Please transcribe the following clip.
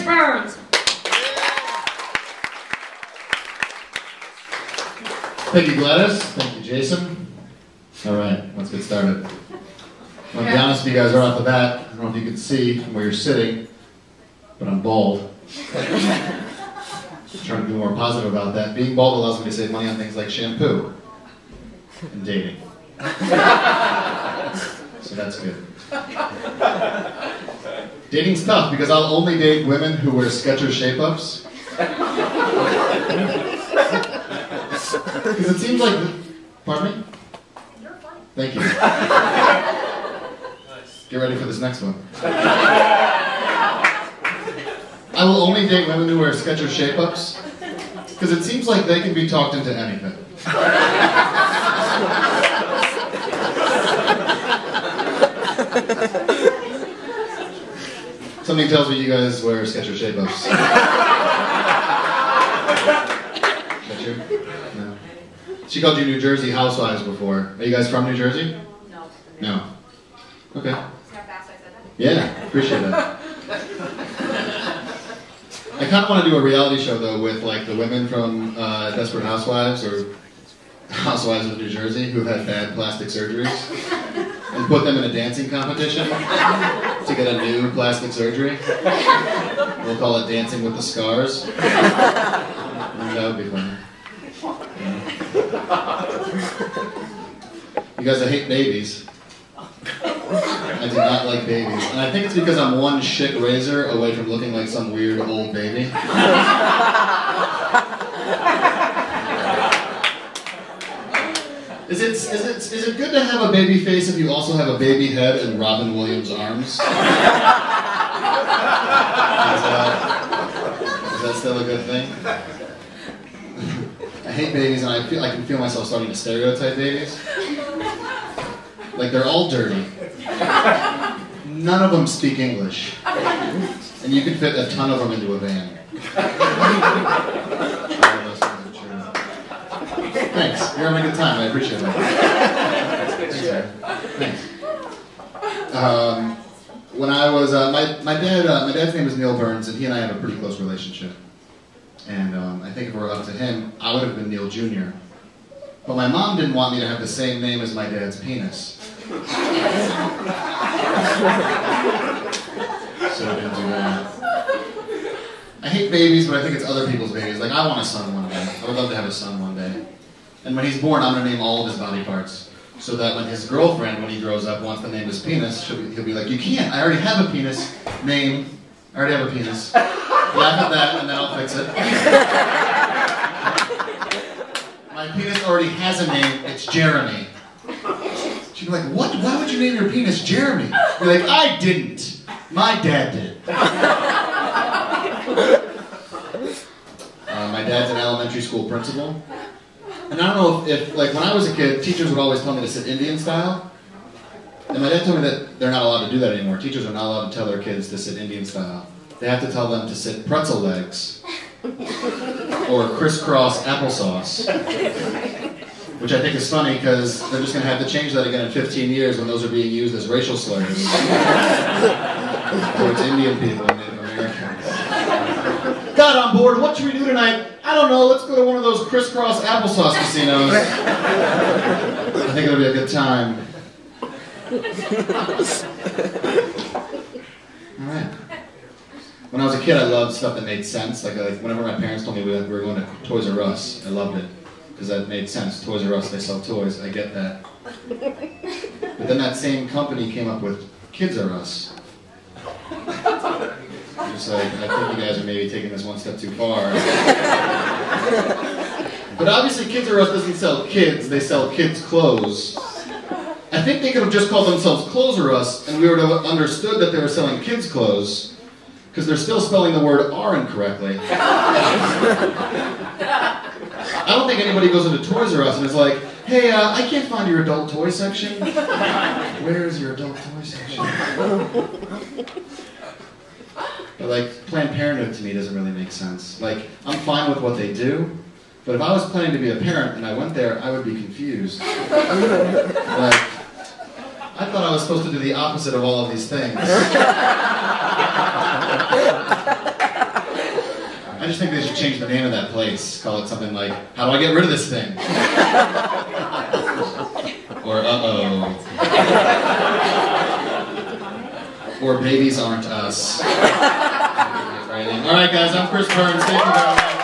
Burns. Thank you, Gladys. Thank you, Jason. All right, let's get started. I'll be honest with you guys right off the bat. I don't know if you can see from where you're sitting, but I'm bald. Just trying to be more positive about that. Being bald allows me to save money on things like shampoo and dating. So that's good. Dating's tough because I'll only date women who wear Skechers shape-ups. Because it seems like... Pardon me? You're funny. Thank you. Get ready for this next one. I will only date women who wear Skechers shape-ups because it seems like they can be talked into anything. Something tells me you guys wear Skechers shape-ups. Is that true? No. She called you New Jersey Housewives before. Are you guys from New Jersey? No. No. Okay. See how fast I said that? Yeah, appreciate that. I kind of want to do a reality show though with like the women from Desperate Housewives or Housewives of New Jersey who've had bad plastic surgeries and put them in a dancing competition to get a new plastic surgery. We'll call it Dancing with the Scars. That would be fun. Yeah. You guys, I hate babies. I do not like babies. And I think it's because I'm one shit razor away from looking like some weird old baby. Is it good to have a baby face if you also have a baby head and Robin Williams' arms? Is that still a good thing? I hate babies and I can feel myself starting to stereotype babies. Like they're all dirty. None of them speak English. And you can fit a ton of them into a van. All of those things are true. Thanks. You're having a good time. I appreciate that. Thanks. When I was my dad's name is Neil Burns, and he and I have a pretty close relationship. And I think if it were up to him, I would have been Neil Jr. But my mom didn't want me to have the same name as my dad's penis. So I didn't do that. I hate babies, but I think it's other people's babies. Like, I want a son one day. I would love to have a son one day. And when he's born, I'm going to name all of his body parts. So that when his girlfriend, when he grows up, wants to name his penis, he'll be like, you can't, I already have a penis. Name, I already have a penis. Laugh at that, and then I'll fix it. My penis already has a name, it's Jeremy. She'd be like, what? Why would you name your penis Jeremy? You're like, I didn't. My dad did. My dad's an elementary school principal. And I don't know if, like, when I was a kid, teachers would always tell me to sit Indian style. And my dad told me that they're not allowed to do that anymore. Teachers are not allowed to tell their kids to sit Indian style. They have to tell them to sit pretzel legs. Or crisscross applesauce. Which I think is funny because they're just going to have to change that again in 15 years when those are being used as racial slurs towards Indian people and Native Americans. Got on board, what should we do tonight? I don't know, let's go to one of those crisscross applesauce casinos. I think it'll be a good time. Alright. When I was a kid, I loved stuff that made sense. Like whenever my parents told me we were going to Toys R Us, I loved it. Because that made sense. Toys R Us, they sell toys. I get that. But then that same company came up with Kids R Us. Just like, I think you guys are maybe taking this one step too far. But obviously Kids R Us doesn't sell kids, they sell kids' clothes. I think they could have just called themselves Clothes R Us, and we would have understood that they were selling kids' clothes, because they're still spelling the word R incorrectly. I don't think anybody goes into Toys R Us and is like, hey, I can't find your adult toy section. Where is your adult toy section? But like, Planned Parenthood to me doesn't really make sense. Like, I'm fine with what they do, but if I was planning to be a parent and I went there, I would be confused. Like, I thought I was supposed to do the opposite of all of these things. I just think they should change the name of that place. Call it something like, how do I get rid of this thing? Or uh-oh. Or babies aren't us. Alright guys, I'm Chris Burns. Thank you very much.